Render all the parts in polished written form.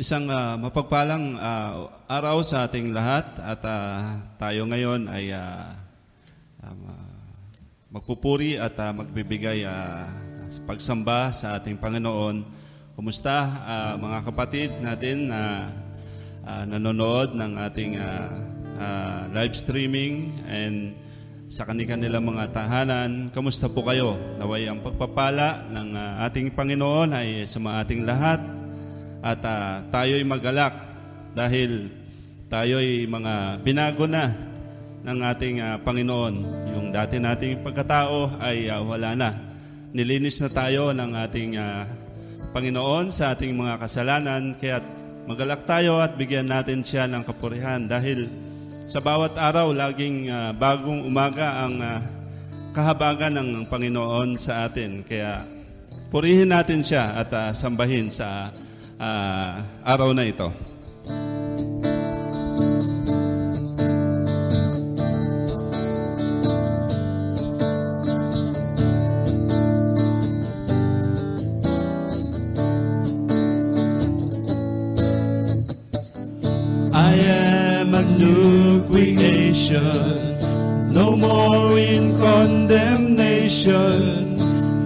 Isang mapagpalang araw sa ating lahat at tayo ngayon ay magpupuri at magbibigay pagsamba sa ating Panginoon. Kumusta mga kapatid natin na nanonood ng ating live streaming and sa kanilang mga tahanan? Kamusta po kayo? Naway ang pagpapala ng ating Panginoon ay sa mga ating lahat. At tayo'y magalak dahil tayo'y mga binago na ng ating Panginoon. Yung dati nating pagkatao ay wala na. Nilinis na tayo ng ating Panginoon sa ating mga kasalanan. Kaya magalak tayo at bigyan natin siya ng kapurihan dahil sa bawat araw laging bagong umaga ang kahabagan ng Panginoon sa atin. Kaya purihin natin siya at sambahin sa araw na ito. I am a new creation, no more in condemnation.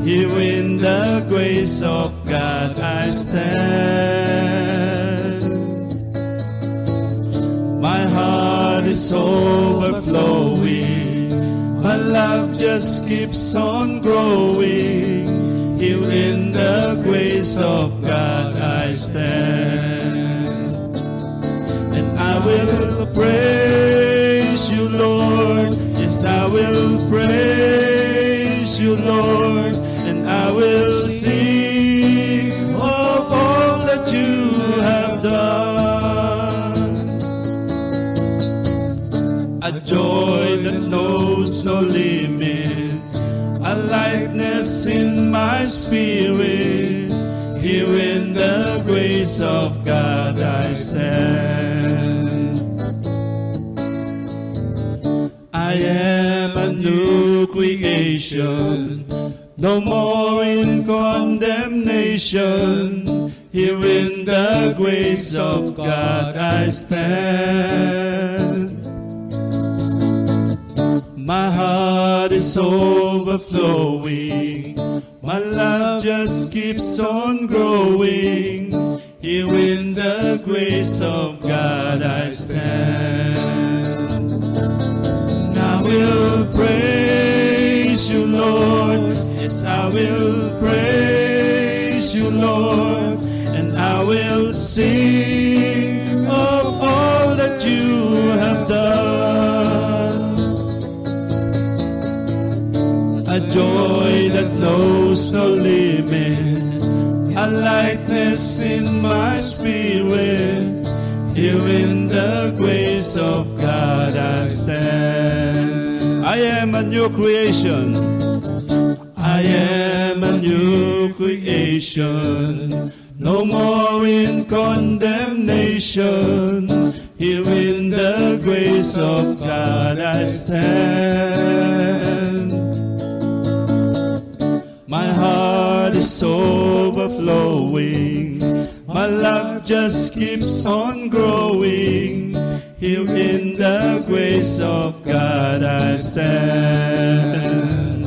Here in the grace of God I stand. My heart is overflowing, my love just keeps on growing. Here in the grace of God I stand. And I will praise you, Lord. Yes, I will praise you, Lord. I will sing of all that you have done. A joy that knows no limits, a lightness in my spirit. Here in the grace of God I stand. I am a new creation, no more in condemnation. Here in the grace of God I stand. My heart is overflowing, my love just keeps on growing. Here in the grace of God I stand. And I will praise you, Lord. Yes, I will praise you, Lord, and I will sing of all that you have done. A joy that knows no limits, a lightness in my spirit. Here in the grace of God I stand. I am a new creation. I am a new creation, no more in condemnation. Here in the grace of God I stand. My heart is overflowing, my love just keeps on growing. Here in the grace of God I stand.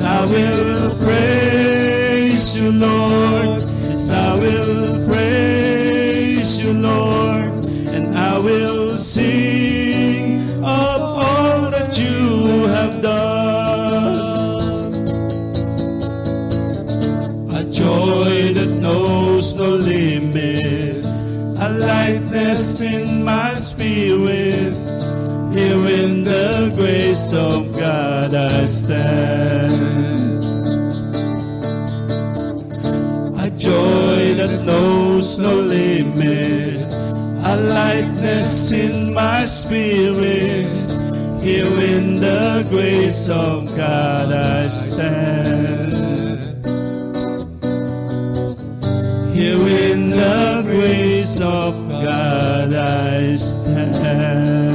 I will praise you, Lord. Yes, I will praise you, Lord. And I will sing of all that you have done. A joy that knows no limit, a lightness in my spirit. Here in the grace of God I stand. A joy that knows no limit, a lightness in my spirit. Here in the grace of God I stand. Here in the grace of God I stand.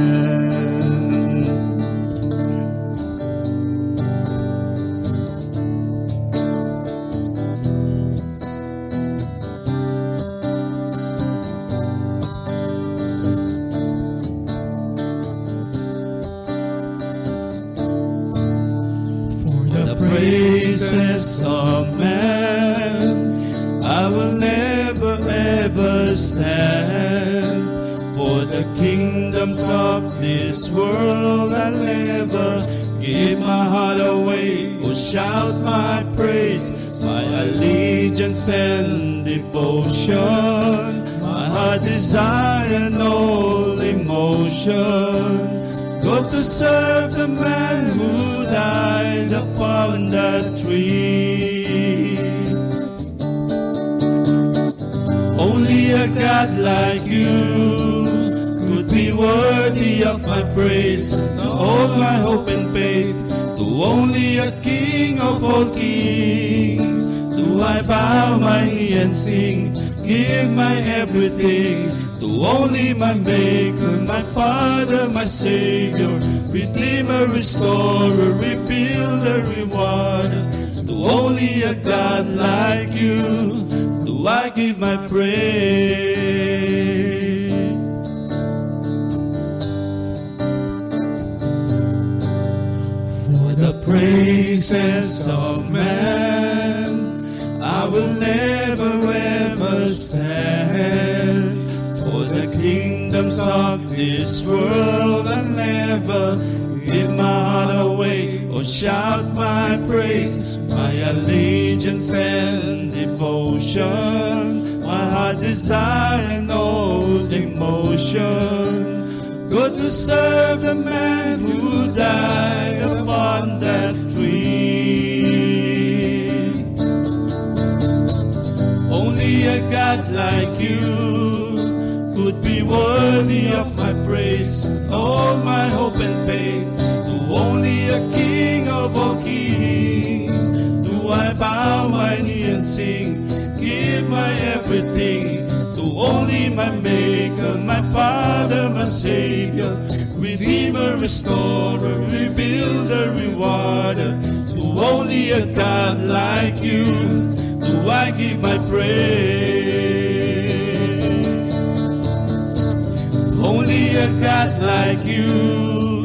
will never ever stand. For the kingdoms of this world I'll never give my heart away or shout my praise, my allegiance and devotion, my heart desire and all emotion. Go to serve the man who died upon that tree. Only a God like you could be worthy of my praise, all my hope and faith. To only a King of all kings do I bow my knee and sing, give my everything. To only my Maker, my Father, my Savior, Redeemer, Restorer, Rebuilder, Rewarder. To only a God like you do I give my praise. For the praises of man I will never ever stand. For the kingdoms of this world I'll never give my heart away or shout my praise, my allegiance and devotion, my heart desire and all emotion. Go to serve the man who died upon that tree. Only a God like you could be worthy of my praise, all my hope and faith. To only a King of all kings do I bow my knee and sing, give my everything. To only my Maker, my Father, my Savior, Redeemer, Restorer, Rebuilder, Rewarder. To only a God like you do I give my praise. Only a God like you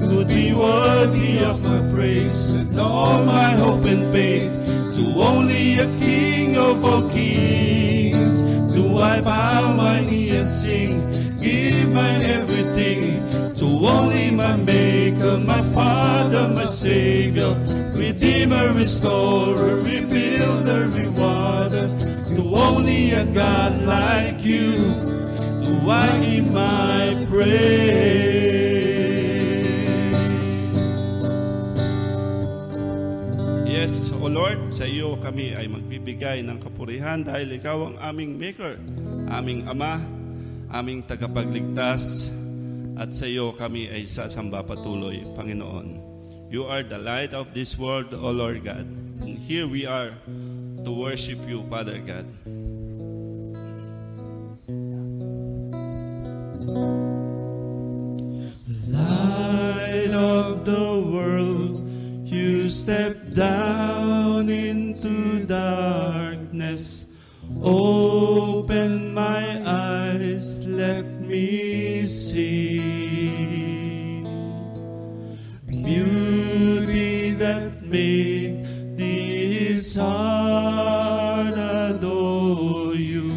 could be worthy of my praise and all my hope and faith. To only a King of all kings do I bow my knee and sing, give my everything. To only my Maker, my Father, my Savior, Redeemer, Restorer, Rebuilder, Rewarder. To only a God like you do I give my praise. Yes, O Lord, sa iyo kami ay magbibigay ng kapurihan dahil ikaw ang aming Maker, aming Ama, aming tagapagligtas, at sa iyo kami ay sasamba patuloy, Panginoon. You are the light of this world, O Lord God. And here we are to worship you, Father God. Light of the world, you step down into darkness. Open my eyes, let me see beauty that made this heart adore you.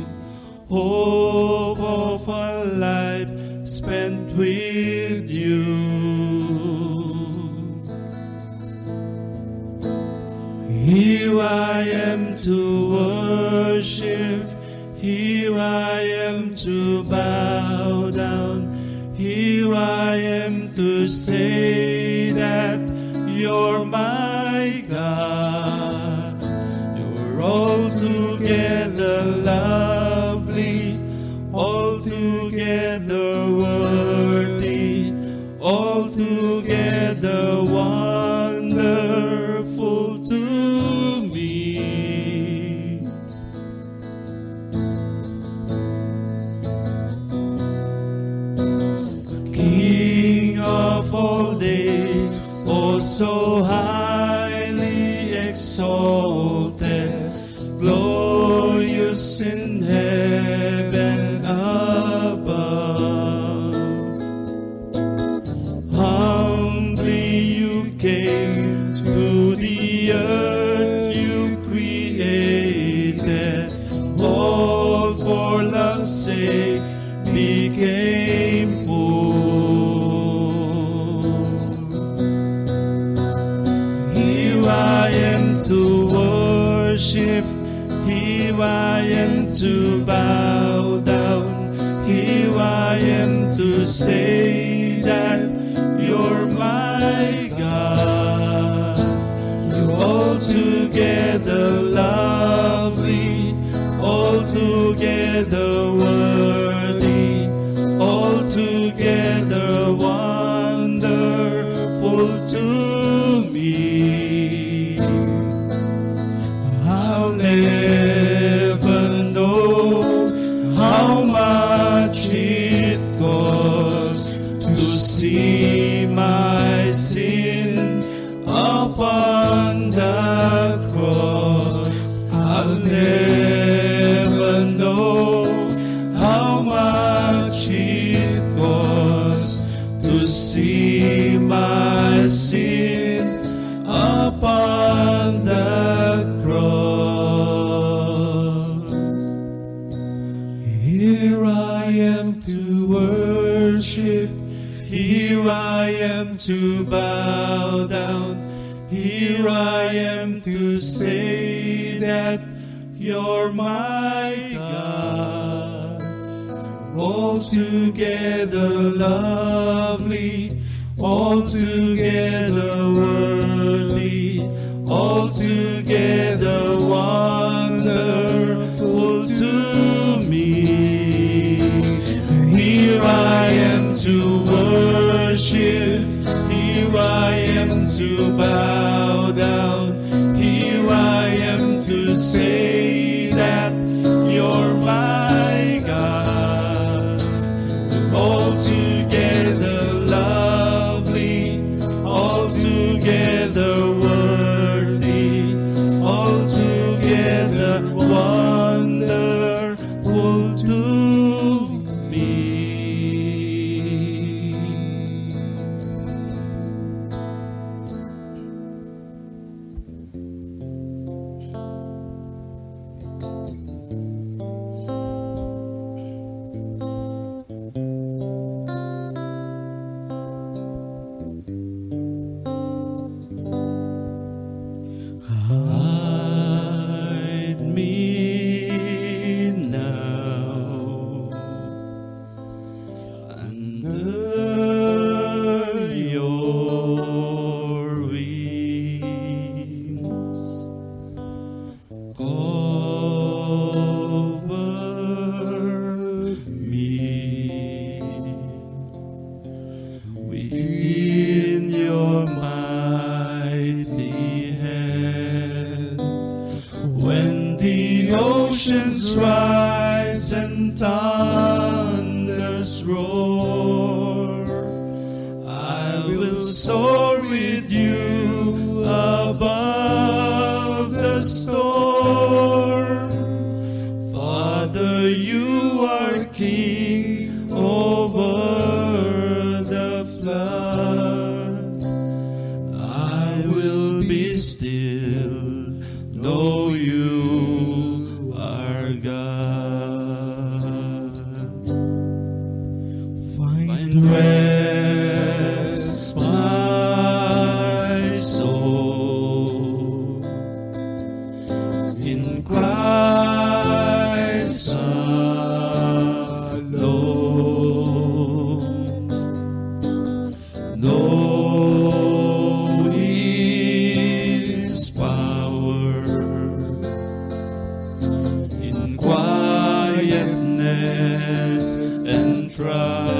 Hope of a life spent with you. Here I am to worship, here I am to bow down, here I am to say that you're my God. You're altogether lovely, altogether worthy, altogether wonderful to me. King of all days, oh so highly exalted, glorious in heaven above. Humbly you came to the earth you created, for love's sake became poor. Here I am to worship, here I am to bow down, here I am to say that you're my God. You're altogether lovely, altogether worthy, altogether wonderful to me. I'll never know how much it costs to see my sin upon the cross. I'll never know how much it costs to see my sin upon the cross. Here I am to worship, here I am to bow down, here I am to say that you're my God. Altogether lovely, altogether worthy, altogether wonderful to me. Here I am to worship, here I am to bow down, here I am to say that you're my God. Altogether lovely, altogether worthy, altogether wonderful to me. Hide me now under your wings. Cover me within your mighty hand. When the oceans rise and thunders roar, I will soar with you above the storm. Father, you are King over the flood. I will be still, know you are God. Find rest, my soul, in Christ alone. Know His power in quietness and trust.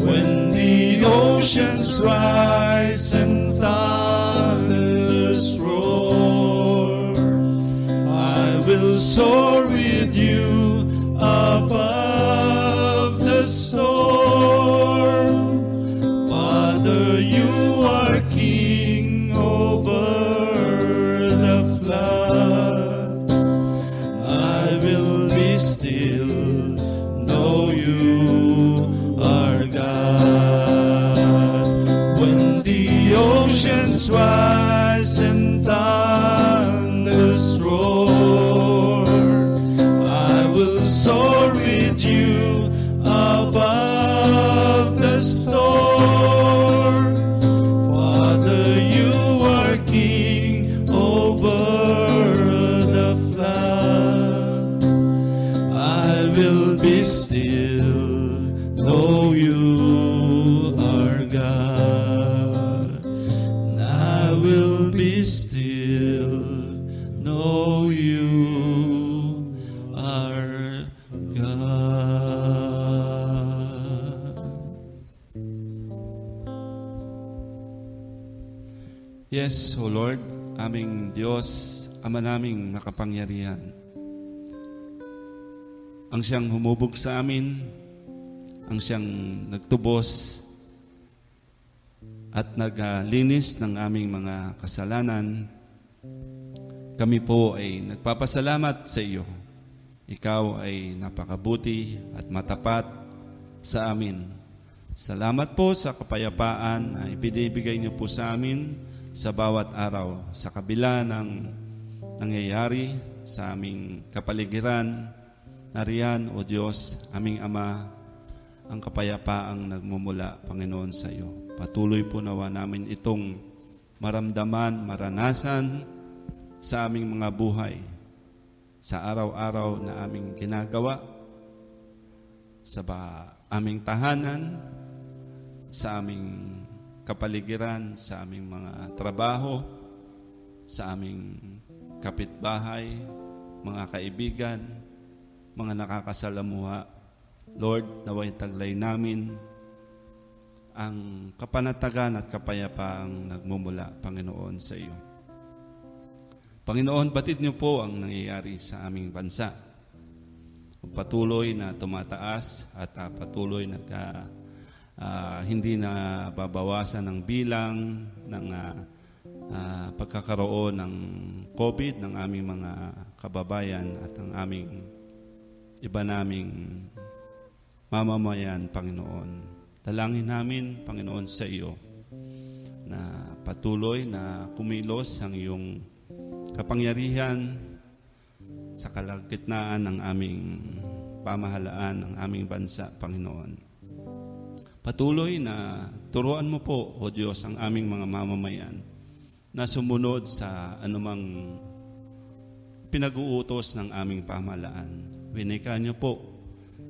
When the oceans rise and thunders roar, I will soar with you above the storm. Father, you are King over the flood. I will be still, know you are God. When the oceans rise and thunders roar, I be still, know you are God. And I will be still, know you are God. Yes, O Lord, aming Diyos, Ama naming makapangyarihan. Ang siyang humubog sa amin, ang siyang nagtubos at naglinis ng aming mga kasalanan. Kami po ay nagpapasalamat sa iyo. Ikaw ay napakabuti at matapat sa amin. Salamat po sa kapayapaan na ibinibigay niyo po sa amin sa bawat araw, sa kabila ng nangyayari sa aming kapaligiran. Nariyan, O Diyos, aming Ama, ang kapayapaang nagmumula, Panginoon, sa iyo. Patuloy po nawa namin itong maramdaman, maranasan sa aming mga buhay, sa araw-araw na aming ginagawa, sa aming tahanan, sa aming kapaligiran, sa aming mga trabaho, sa aming kapitbahay, mga kaibigan, mga nakakasalamuha. Lord, naway taglay namin ang kapanatagan at kapayapaang nagmumula, Panginoon, sa iyo. Panginoon, batid niyo po ang nangyayari sa aming bansa. Patuloy na tumataas at patuloy na hindi na babawasan ng bilang ng pagkakaroon ng COVID ng aming mga kababayan at ang aming iba naming mamamayan, Panginoon. Dalangin namin, Panginoon, sa iyo na patuloy na kumilos ang iyong kapangyarihan sa kalagitnaan ng aming pamahalaan, ng aming bansa, Panginoon. Patuloy na turuan mo po, O Diyos, ang aming mga mamamayan na sumunod sa anumang pinag-uutos ng aming pamahalaan. Winika niyo po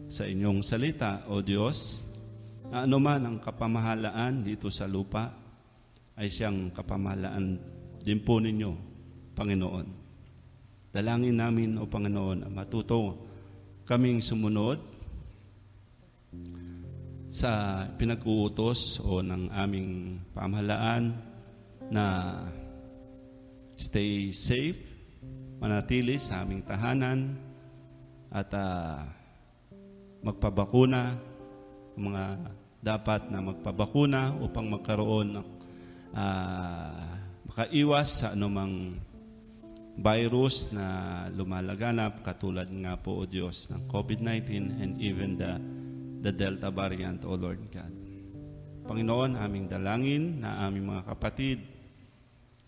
sa inyong salita, O Diyos, na anuman ang kapamahalaan dito sa lupa ay siyang kapamahalaan din po ninyo, Panginoon. Dalangin namin, O Panginoon, matuto kaming sumunod sa pinag-uutos o ng aming pamahalaan na stay safe, manatili sa aming tahanan at magpabakuna, mga dapat na magpabakuna upang magkaroon ng makaiwas sa anumang virus na lumalaganap katulad nga po, O Diyos, ng COVID-19 and even the Delta variant, O Lord God. Panginoon, aming dalangin na aming mga kapatid,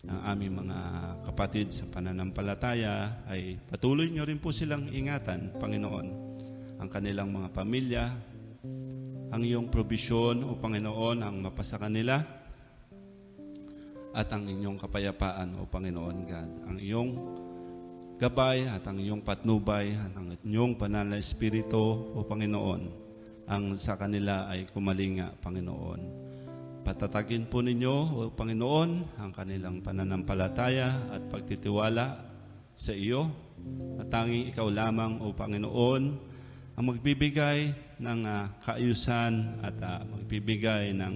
ang aming mga kapatid sa pananampalataya ay patuloy niyo rin po silang ingatan, Panginoon, ang kanilang mga pamilya, ang iyong probisyon, O Panginoon, ang mapasa kanila, at ang inyong kapayapaan, O Panginoon God, ang iyong gabay at ang iyong patnubay at ang inyong banal na Espiritu, O Panginoon, ang sa kanila ay kumalinga, Panginoon. Patatagin po ninyo, O Panginoon, ang kanilang pananampalataya at pagtitiwala sa iyo. At tanging ikaw lamang, O Panginoon, ang magbibigay ng kaayusan at magbibigay ng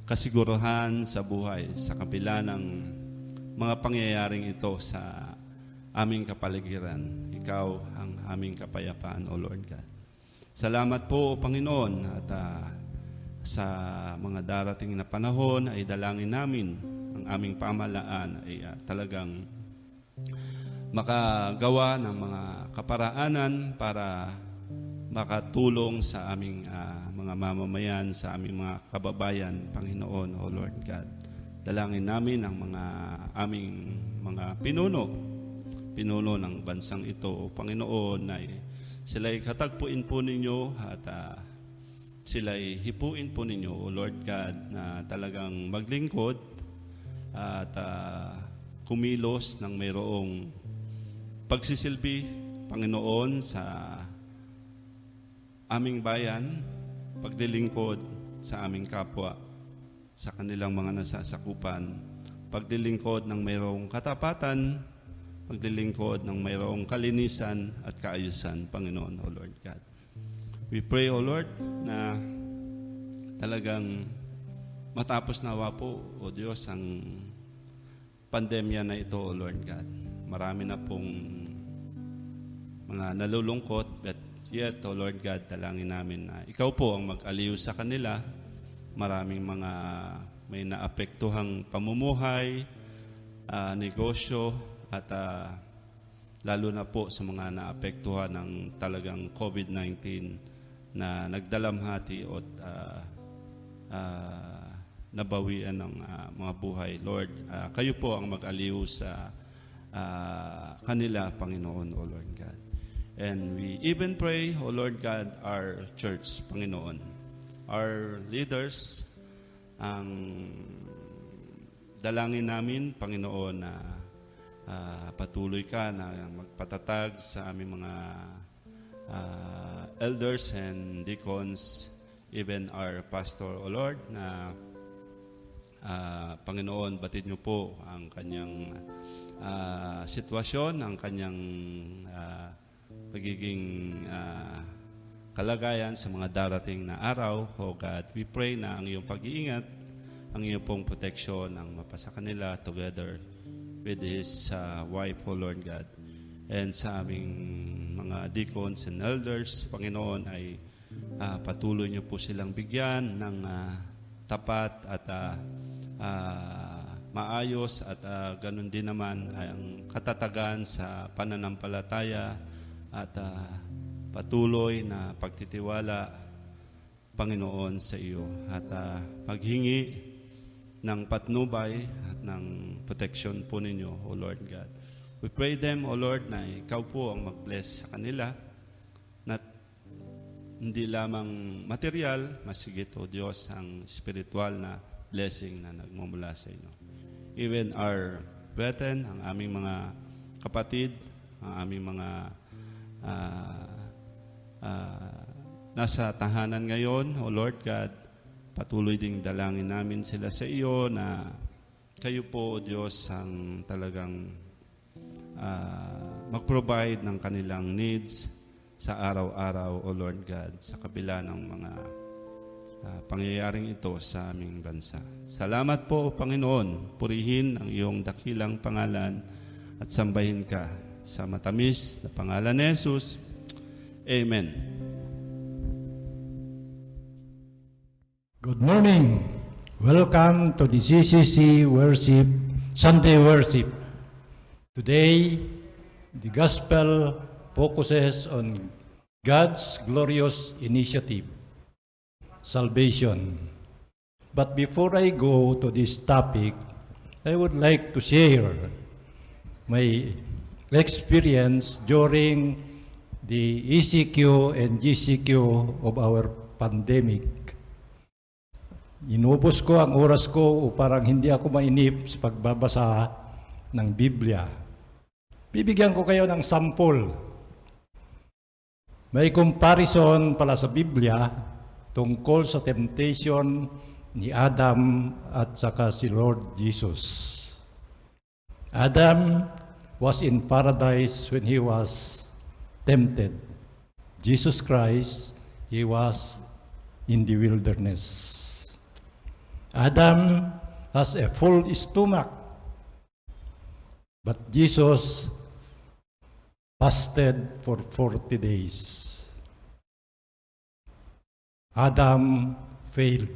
kasiguruhan sa buhay sa kabila ng mga pangyayaring ito sa aming kapaligiran. Ikaw ang aming kapayapaan, O Lord God. Salamat po, O Panginoon, at sa mga darating na panahon ay dalangin namin ang aming pamahalaan ay talagang makagawa ng mga kaparaanan para makatulong sa aming mga mamamayan, sa aming mga kababayan, Panginoon, O Lord God. Dalangin namin ang mga aming mga pinuno ng bansang ito, O Panginoon, ay sila'y katagpuin po ninyo at sila'y hipuin po ninyo, O Lord God, na talagang maglingkod at kumilos ng mayroong pagsisilbi, Panginoon, sa aming bayan, paglilingkod sa aming kapwa, sa kanilang mga nasasakupan, paglilingkod ng mayroong katapatan, paglilingkod ng mayroong kalinisan at kaayusan, Panginoon, O Lord God. We pray, O Lord, na talagang matapos nawa po, O Diyos, ang pandemya na ito, O Lord God. Marami na pong mga nalulungkot, but yet, O Lord God, dalangin namin na Ikaw po ang mag-aliw sa kanila. Maraming mga may naapektuhang pamumuhay, negosyo, at lalo na po sa mga naapektuhan ng talagang COVID-19 na nagdalamhati at nabawian ng mga buhay. Lord, kayo po ang mag-aliw sa kanila, Panginoon, O Lord God. And we even pray, O Lord God, our church, Panginoon, our leaders, ang dalangin namin, Panginoon, na patuloy ka na magpatatag sa aming mga elders and deacons, even our pastor, O Lord, na Panginoon, batid niyo po ang kanyang sitwasyon, ang kanyang pagiging kalagayan sa mga darating na araw. O God, we pray na ang iyong pag-iingat, ang iyong pong proteksyon ang mapasa kanila together with his wife, O Lord God. And sa aming mga deacons and elders, Panginoon, ay patuloy niyo po silang bigyan ng tapat at maayos at ganun din naman ay ang katatagan sa pananampalataya at patuloy na pagtitiwala, Panginoon, sa iyo at paghingi ng patnubay at ng protection po ninyo, O Lord God. We pray them, O Lord, na ikaw po ang mag-bless sa kanila na hindi lamang material, masigit, O Diyos, ang spiritual na blessing na nagmumula sa inyo. Even our brethren, ang aming mga kapatid, ang aming mga nasa tahanan ngayon, O Lord God, patuloy ding dalangin namin sila sa iyo na kayo po, O Diyos, ang talagang mag-provide ng kanilang needs sa araw-araw, O Lord God, sa kabila ng mga pangyayaring ito sa aming bansa. Salamat po, Panginoon. Purihin ang iyong dakilang pangalan at sambahin ka sa matamis na pangalan ni Jesus. Amen. Good morning. Welcome to the CCC Worship, Sunday Worship. Today, the Gospel focuses on God's glorious initiative, salvation. But before I go to this topic, I would like to share my experience during the ECQ and GCQ of our pandemic. Inubos ko ang oras ko parang hindi ako mainip sa pagbabasa ng Biblia. Bibigyan ko kayo ng sample. May comparison pala sa Biblia tungkol sa temptation ni Adam at saka si Lord Jesus. Adam was in paradise when he was tempted. Jesus Christ, he was in the wilderness. Adam has a full stomach, but Jesus fasted for 40 days. Adam failed.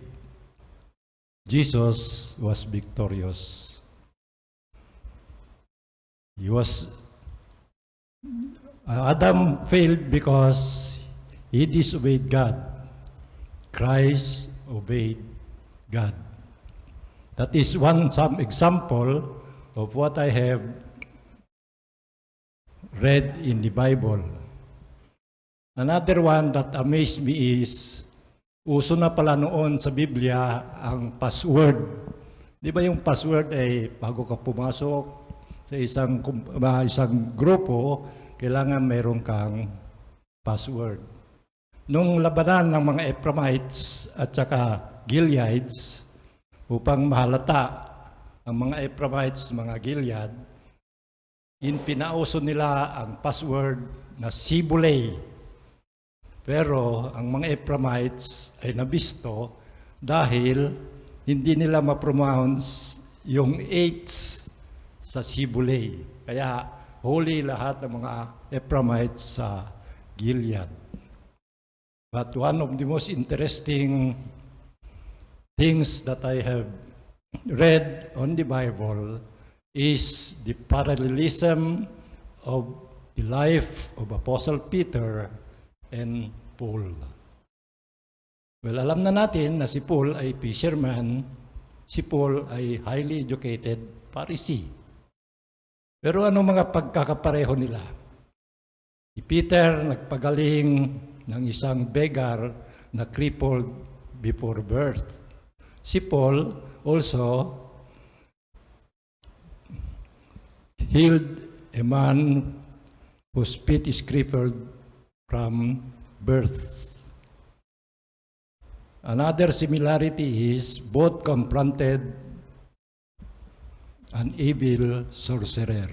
Jesus was victorious. Adam failed because he disobeyed God. Christ obeyed God. That is some example of what I have read in the Bible. Another one that amazed me is, uso na pala noon sa Biblia ang password. Di ba yung password ay bago ka pumasok sa isang grupo, kailangan mayroon kang password. nung labanan ng mga Ephraimites at saka Gileadites upang mahalata ang mga Ephraimites, mga Gilead, pinauso nila ang password na Sibulay. Pero ang mga Ephraimites ay nabisto dahil hindi nila ma-pronounce yung H sa Sibulay. Kaya holy lahat ng mga Ephraimites sa Gilead. But one of the most interesting things that I have read on the Bible is the parallelism of the life of Apostle Peter and Paul. Well, alam na natin na si Paul ay fisherman, si Paul ay highly educated Pharisee. Pero ano mga pagkakapareho nila? Si Peter nagpagaling ng isang beggar na crippled before birth. Si Paul also healed a man whose feet is crippled from birth. Another similarity is both confronted an evil sorcerer.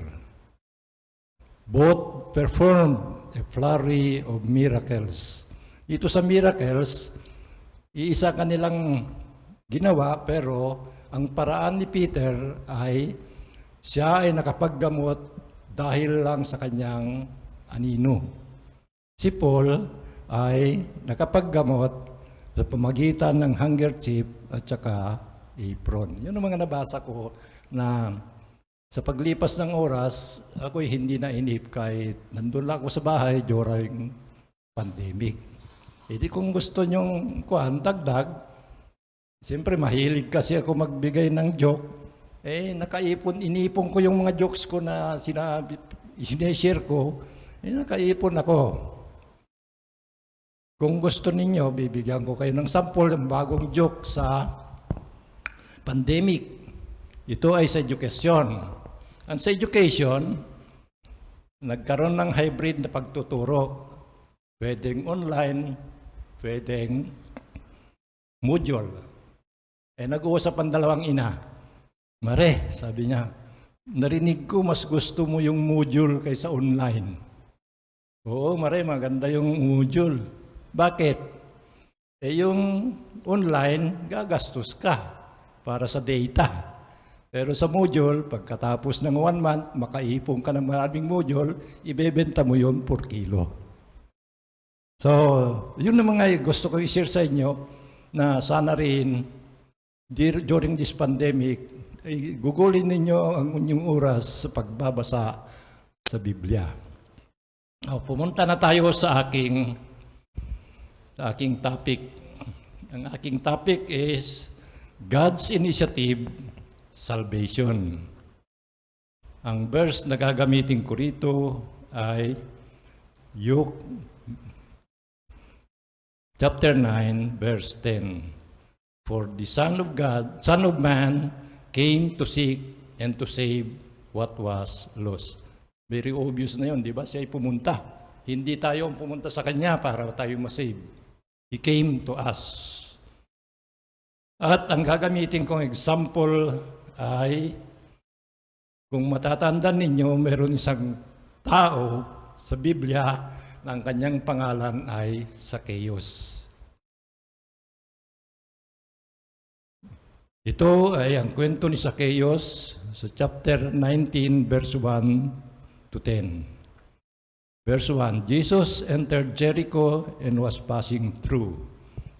Both performed a flurry of miracles. Ito sa miracles, iisa kanilang ginawa, pero ang paraan ni Peter ay siya ay nakapaggamot dahil lang sa kanyang anino. Si Paul ay nakapaggamot sa pamagitan ng handkerchief at saka apron. Yun ang mga nabasa ko na sa paglipas ng oras, ako'y hindi na inip kahit nandun lang ako sa bahay during pandemic. Hindi kung gusto nyong dagdag, siyempre mahilig kasi ako magbigay ng joke, inipon ko yung mga jokes ko na sineshare ko, nakaipon ako. Kung gusto ninyo, bibigyan ko kayo ng sample ng bagong joke sa pandemic. Ito ay sa edukasyon. Ang sa education, nagkaroon ng hybrid na pagtuturo. Pwedeng online, pwedeng module. Nag-uusap ang dalawang ina. Mare, sabi niya, narinig ko mas gusto mo yung module kaysa online. Oo, Mare, maganda yung module. Bakit? Yung online, gagastos ka para sa data. Pero sa module, pagkatapos ng 1 month, makaipon ka ng maraming module, ibebenta mo yun per kilo. So, yun na mga gusto ko i-share sa inyo na sana rin during this pandemic, gugulin ninyo ang inyong oras sa pagbabasa sa Biblia. Pumunta na tayo sa aking topic. Ang aking topic is God's Initiative, Salvation. Ang verse na gagamitin ko rito ay Luke chapter 9, verse 10. For the Son of Man came to seek and to save what was lost. Very obvious na yun, di ba? Siya ay pumunta. Hindi tayo ang pumunta sa Kanya para tayo masave. He came to us. At ang gagamitin kong example ay, kung matatandaan ninyo, meron isang tao sa Biblia na ang kanyang pangalan ay Zacchaeus. Ito ay ang kwento ni Zacchaeus sa chapter 19, verse 1 to 10. Verse 1, Jesus entered Jericho and was passing through.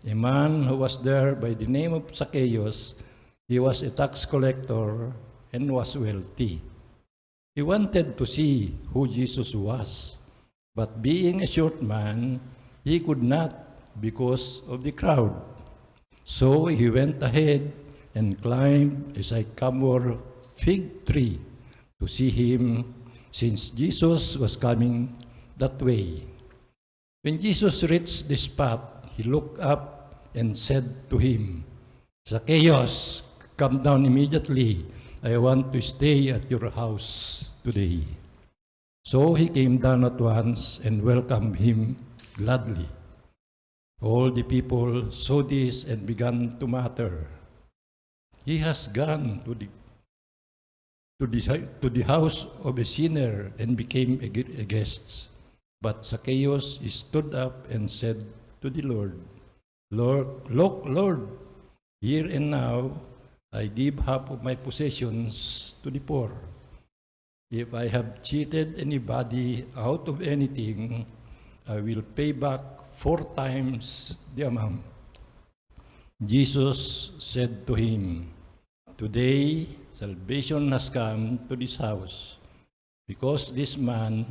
A man who was there by the name of Zacchaeus, he was a tax collector and was wealthy. He wanted to see who Jesus was, but being a short man, he could not because of the crowd. So he went ahead and climbed a sycamore fig tree to see him, since Jesus was coming that way. When Jesus reached the spot, he looked up and said to him, Zacchaeus, come down immediately. I want to stay at your house today. So he came down at once and welcomed him gladly. All the people saw this and began to mutter, "He has gone to the house of a sinner and became a guest." But Zacchaeus stood up and said to the Lord, Lord, here and now I give half of my possessions to the poor. If I have cheated anybody out of anything, I will pay back 4 times the amount. Jesus said to him, "Today salvation has come to this house, because this man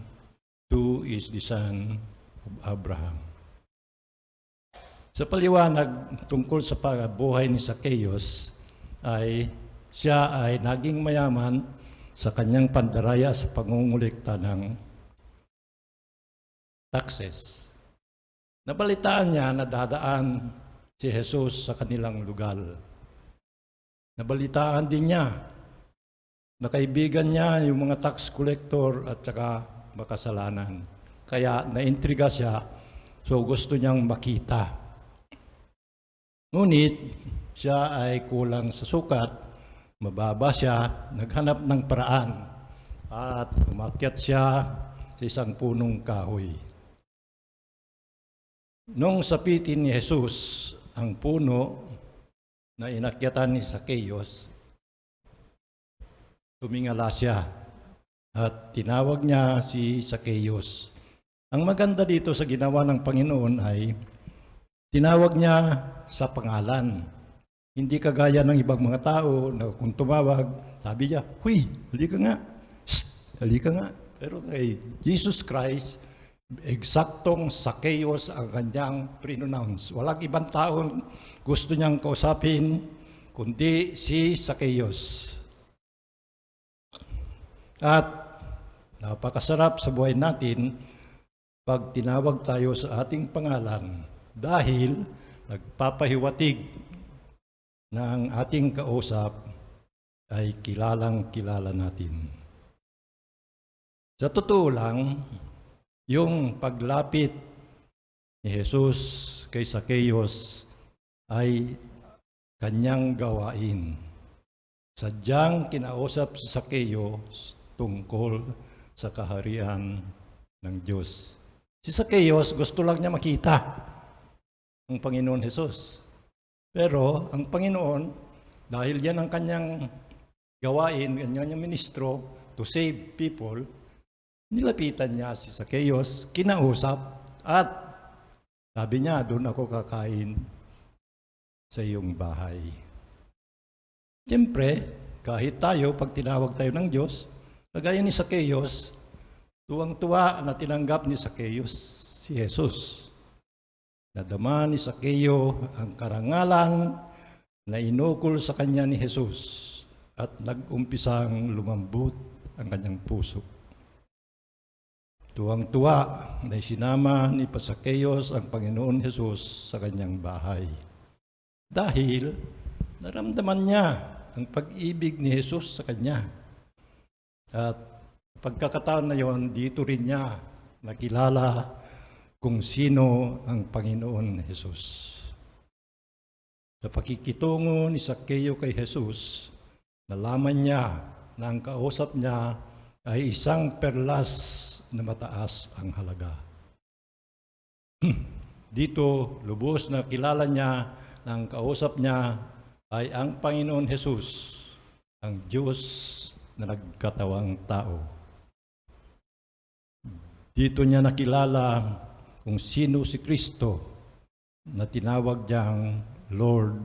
too is the son of Abraham." Sa paliwanag tungkol sa buhay ni Zacchaeus, siya ay naging mayaman sa kanyang pandaraya sa pangungulekta ng taxes. Nabalitaan niya na dadaan si Jesus sa kanilang lugar. Nabalitaan din niya na kaibigan niya yung mga tax collector at saka makasalanan. Kaya naintriga siya, so gusto niyang makita. Ngunit siya ay kulang sa sukat, mababa siya, naghanap ng paraan at umakyat siya sa isang punong kahoy. Nung sapitin ni Jesus ang puno na inakyatan ni Zacchaeus, tumingala siya at tinawag niya si Zacchaeus. Ang maganda dito sa ginawa ng Panginoon ay tinawag niya sa pangalan. Hindi kagaya ng ibang mga tao na kung tumawag, sabi niya, "Huy, halika nga. Shh, halika nga." Pero kay Jesus Christ, eksaktong Zacchaeus ang kanyang pronounce. Walang ibang tao gusto niyang kausapin, kundi si Zacchaeus. At napakasarap sa buhay natin pag tinawag tayo sa ating pangalan dahil nagpapahiwatig na ang ating kausap ay kilalang-kilala natin. Sa totoo lang, yung paglapit ni Jesus kay Zacchaeus ay kanyang gawain. Sadyang kinausap si Zacchaeus tungkol sa kaharian ng Diyos. Si Zacchaeus gusto lang niya makita ang Panginoon Jesus. Pero ang Panginoon, dahil yan ang kanyang gawain, kanyang ministro to save people, nilapitan niya si Zacchaeus, kinausap, at sabi niya, "Doon ako kakain sa iyong bahay." Siyempre, kahit tayo, pag tinawag tayo ng Diyos, kagaya ni Zacchaeus, tuwang-tuwa na tinanggap ni Zacchaeus si Jesus. Nadama ni Zacchaeus ang karangalan na inukol sa kanya ni Jesus at nag-umpisang lumambot ang kanyang puso. Tuwang-tuwa na sinama ni Zacchaeus ang Panginoon Jesus sa kanyang bahay. Dahil naramdaman niya ang pag-ibig ni Jesus sa kanya. At pagkakataon na yon, dito rin niya nakilala kung sino ang Panginoon Jesus. Sa pakikitungo ni Zacchaeus kay Jesus, nalaman niya na ang kausap niya ay isang perlas na mataas ang halaga. Dito, lubos na kilala niya na ang kausap niya ay ang Panginoon Jesus, ang Diyos na nagkatawang tao. Dito niya nakilala kung sino si Kristo na tinawag niyang Lord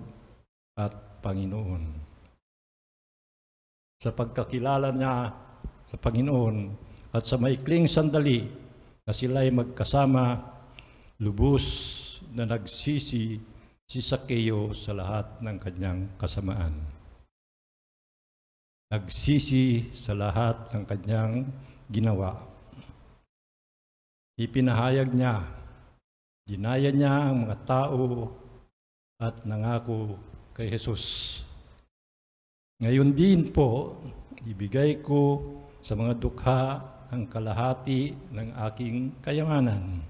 at Panginoon. Sa pagkakilala niya sa Panginoon at sa maikling sandali na sila'y magkasama, lubos na nagsisi si Zacchaeus sa lahat ng kanyang kasamaan. Nagsisi sa lahat ng kanyang ginawa. Ipinahayag niya, dinaya niya ang mga tao at nangako kay Jesus. Ngayon din po, ibigay ko sa mga dukha ang kalahati ng aking kayamanan.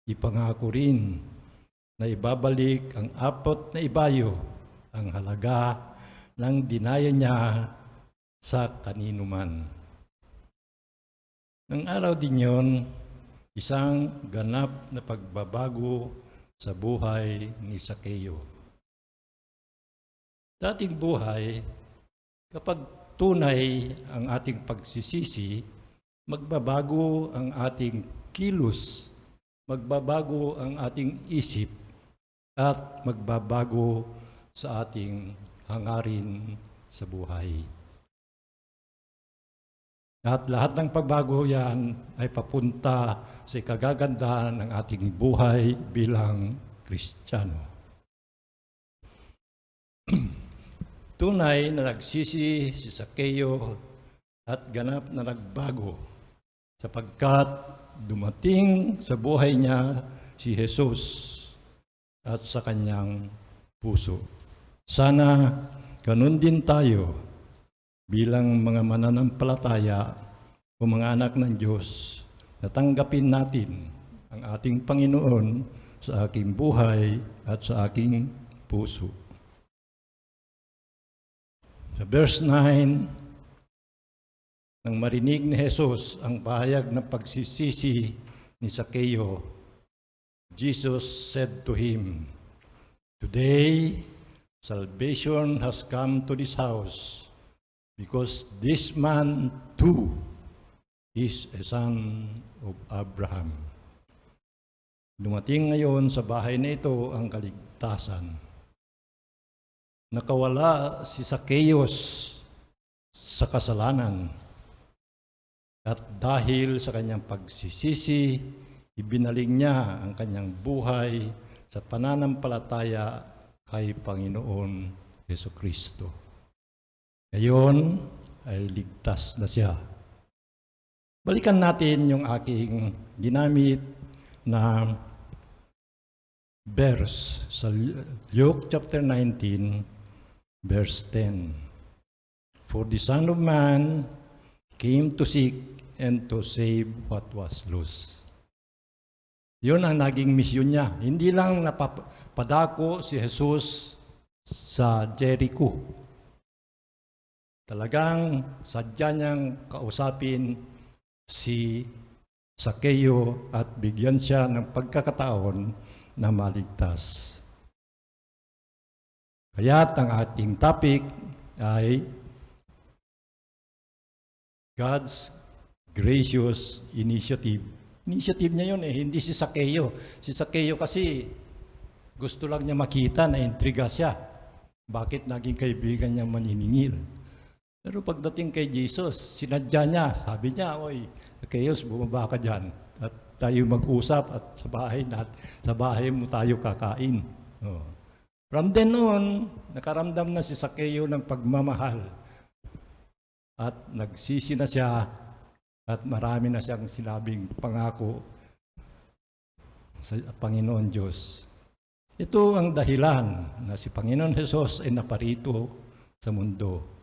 Ipangako rin na ibabalik ang 4 na ibayo ang halaga ng dinaya niya sa kanino man. Nang araw din yon, isang ganap na pagbabago sa buhay ni Sakeo. Dating buhay, kapag tunay ang ating pagsisisi, magbabago ang ating kilos, magbabago ang ating isip, at magbabago sa ating hangarin sa buhay. At lahat ng pagbago yan ay papunta sa ikagagandahan ng ating buhay bilang Kristiyano. Tunay na nagsisi si Sakeo at ganap na nagbago sapagkat dumating sa buhay niya si Jesus at sa kanyang puso. Sana ganun din tayo bilang mga mananampalataya o mga anak ng Diyos na tanggapin natin ang ating Panginoon sa aking buhay at sa aking puso. Sa verse 9, nang marinig ni Jesus ang pahayag ng pagsisisi ni Sakeo, Jesus said to him, "Today, salvation has come to this house, because this man too is a son of Abraham." Dumating ngayon sa bahay na ito ang kaligtasan. Nakawala si Zacchaeus sa kasalanan at dahil sa kanyang pagsisisi, ibinaling niya ang kanyang buhay sa pananampalataya kay Panginoon Hesukristo. Ngayon ay ligtas na siya. Balikan natin yung aking ginamit na verse sa Luke chapter 19, verse 10. For the Son of Man came to seek and to save what was lost. Yun ang naging misyon niya. Hindi lang napadako si Jesus sa Jericho. Talagang sadya niyang kausapin si Sakeo at bigyan siya ng pagkakataon na maligtas. Kaya't ang ating topic ay God's gracious initiative. Initiative niya yun hindi si Sakeo. Si Sakeo kasi gusto lang niya makita na intriga siya. Bakit naging kaibigan niya maniningil? Pero pagdating kay Jesus, sinadya niya, sabi niya, "Oy, Zacchaeus, bumaba ka dyan at tayo mag-usap at sa bahay mo tayo kakain." Oh. From then on, nakaramdam na si Zacchaeus ng pagmamahal at nagsisi na siya at marami na siyang sinabing pangako sa Panginoon Diyos. Ito ang dahilan na si Panginoon Jesus ay naparito sa mundo.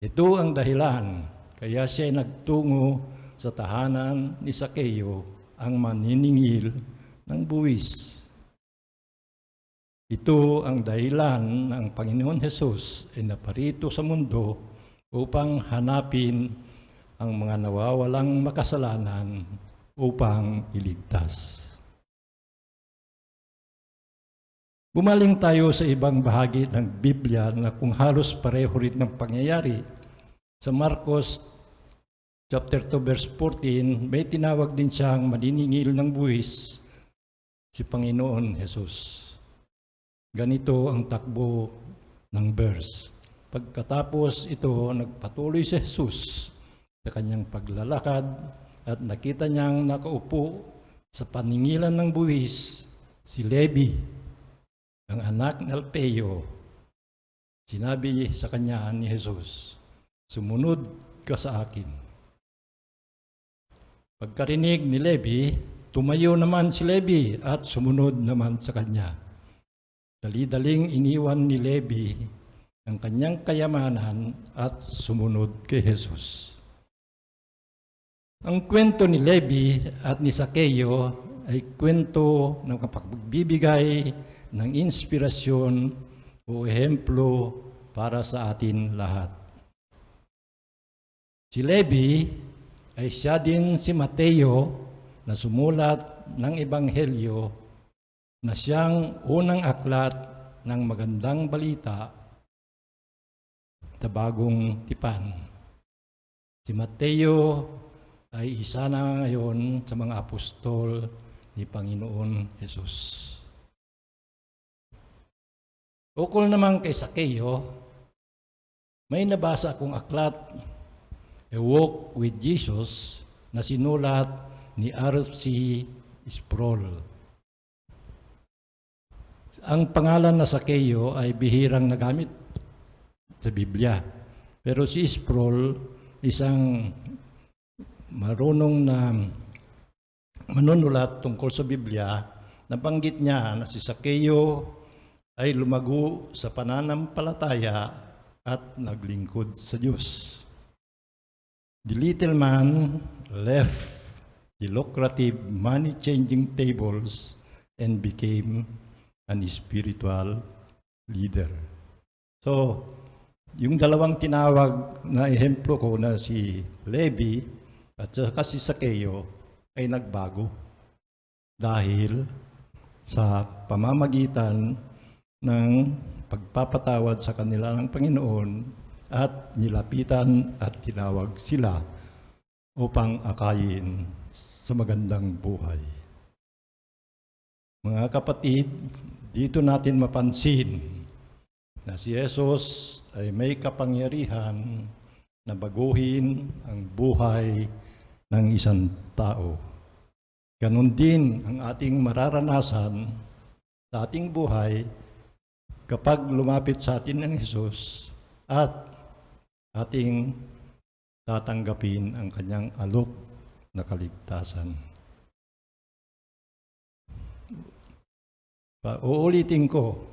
Ito ang dahilan kaya siya ay nagtungo sa tahanan ni Zacchaeus, ang maniningil ng buwis. Ito ang dahilan ng Panginoon Jesus ay naparito sa mundo upang hanapin ang mga nawawalang makasalanan upang iligtas. Bumaling tayo sa ibang bahagi ng Biblia na kung halos pareho rin ng pangyayari. Sa Marcos chapter 2 verse 14, may tinawag din siyang maniningil ng buwis, si Panginoon Jesus. Ganito ang takbo ng verse. Pagkatapos ito, nagpatuloy si Jesus sa kanyang paglalakad at nakita niyang nakaupo sa paningilan ng buwis si Levi, ang anak ng Alpeo. Sinabi sa kanya ni Jesus, "Sumunod ka sa akin." Pagkarinig ni Levi, tumayo naman si Levi at sumunod naman sa kanya. Dali-daling iniwan ni Levi ang kanyang kayamanan at sumunod kay Jesus. Ang kwento ni Levi at ni Zacchaeus ay kwento ng kapagbibigay ng inspirasyon o ehemplo para sa atin lahat. Si Levi ay siya din si Mateo na sumulat ng Ebanghelyo na siyang unang aklat ng magandang balita sa bagong tipan. Si Mateo ay isa na ngayon sa mga apostol ni Panginoon Jesus. Ukol naman kay Sakeo, may nabasa akong aklat, A Walk with Jesus, na sinulat ni R.C. Sproul. Ang pangalan na Sakeo ay bihirang nagamit sa Biblia. Pero si Sproul, isang marunong na manunulat tungkol sa Biblia, nabanggit niya na si Sakeo ay lumago sa pananampalataya at naglingkod sa Diyos. The little man left the lucrative money-changing tables and became an spiritual leader. So, yung dalawang tinawag na ehemplo ko na si Levi at saka si Sakeo ay nagbago dahil sa pamamagitan ng pagpapatawad sa kanila ng Panginoon at nilapitan at tinawag sila upang akayin sa magandang buhay. Mga kapatid, dito natin mapansin na si Jesus ay may kapangyarihan na baguhin ang buhay ng isang tao. Ganon din ang ating mararanasan sa ating buhay kapag lumapit sa atin ng Jesus at ating tatanggapin ang kanyang alok na kaligtasan. Uulitin ko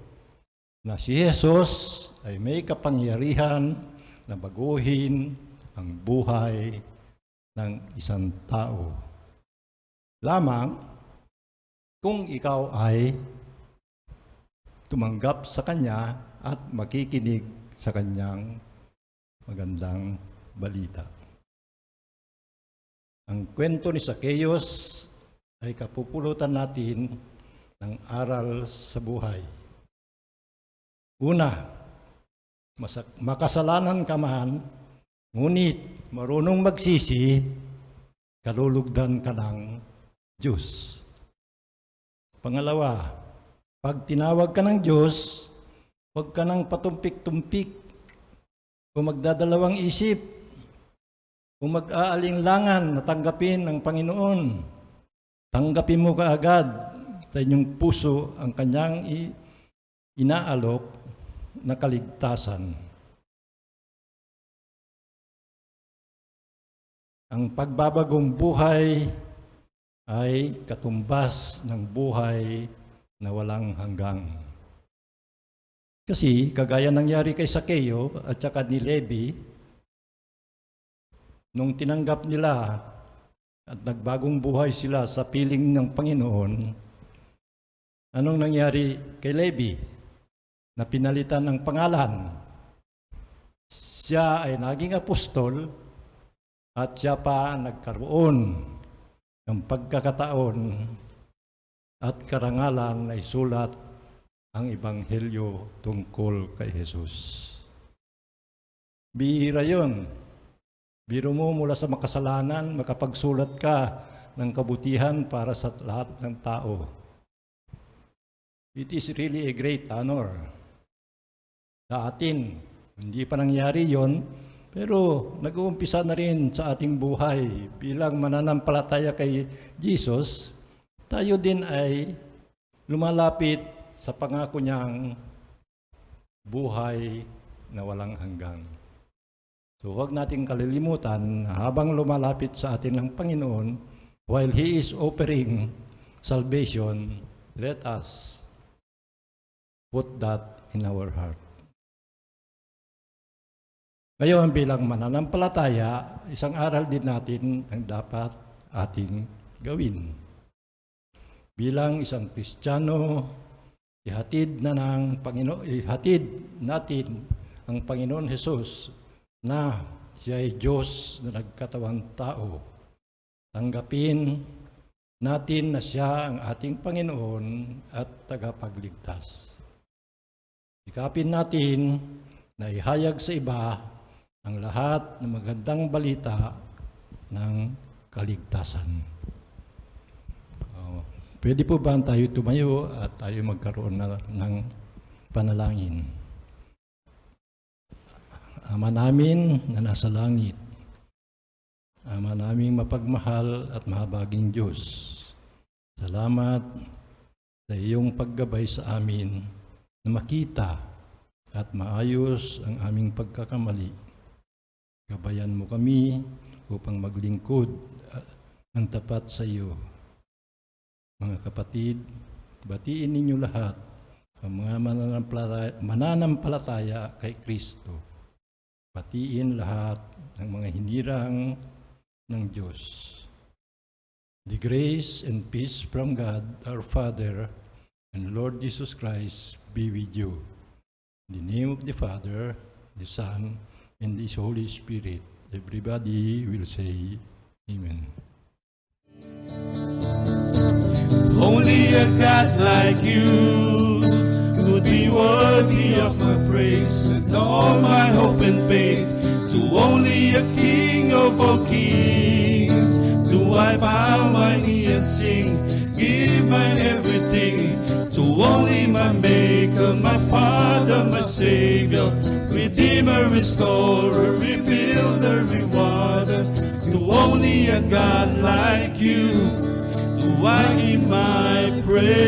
na si Jesus ay may kapangyarihan na baguhin ang buhay ng isang tao. Lamang kung ikaw ay tumanggap sa Kanya at makikinig sa Kanyang magandang balita. Ang kwento ni Zacchaeus ay kapupulutan natin ng aral sa buhay. Una, makasalanan ka man, ngunit marunong magsisi, kalulugdan ka ng Diyos. Pangalawa, pag tinawag ka ng Diyos, huwag ka nang patumpik-tumpik o magdadalawang isip o mag-aalinlangan na tanggapin ng Panginoon. Tanggapin mo kaagad sa inyong puso ang kanyang inaalok na kaligtasan. Ang pagbabagong buhay ay katumbas ng buhay na walang hanggang. Kasi kagaya nangyari kay Zacchaeo at saka ni Levi, nung tinanggap nila at nagbagong buhay sila sa piling ng Panginoon, anong nangyari kay Levi? Na pinalitan ng pangalan. Siya ay naging apostol at siya pa nagkaroon ng pagkakataon at karangalan na isulat ang Ebanghelyo tungkol kay Jesus. Bihira yun. Biro mo mula sa makasalanan, makapagsulat ka ng kabutihan para sa lahat ng tao. It is really a great honor. Sa atin, hindi pa nangyari yon, pero nag-uumpisa na rin sa ating buhay bilang mananampalataya kay Jesus. Tayo din ay lumalapit sa pangako niyang buhay na walang hanggan. So huwag nating kalilimutan na habang lumalapit sa atin ang Panginoon, while He is offering salvation, let us put that in our heart. Ngayon, bilang mananampalataya, isang aral din natin ang dapat ating gawin. bilang isang Kristiyano, ihatid natin ang Panginoon Hesus na siya ay Diyos na nagkatawang tao. Tanggapin natin na siya ang ating Panginoon at tagapagligtas. Sikapin natin na ihayag sa iba ang lahat ng magandang balita ng kaligtasan. Pwede po ba tayo tumayo at tayo magkaroon ng panalangin? Ama namin na nasa langit, Ama naming mapagmahal at mahabaging Diyos, salamat sa iyong paggabay sa amin na makita at maayos ang aming pagkakamali. Gabayan mo kami upang maglingkod ng tapat sa iyo. Mga kapatid, batiin ninyo lahat ang mga mananampalataya kay Kristo. Batiin lahat ng mga hinirang ng Diyos. The grace and peace from God, our Father, and Lord Jesus Christ be with you. In the name of the Father, the Son, and the Holy Spirit. Everybody will say, Amen. Only a God like you could be worthy of my praise and all my hope and faith. To only a King of all kings do I bow my knee and sing, give my everything. To only my Maker, my Father, my Savior, Redeemer, Restorer, Rebuilder, Rewarder. To only a God like you do I give my praise.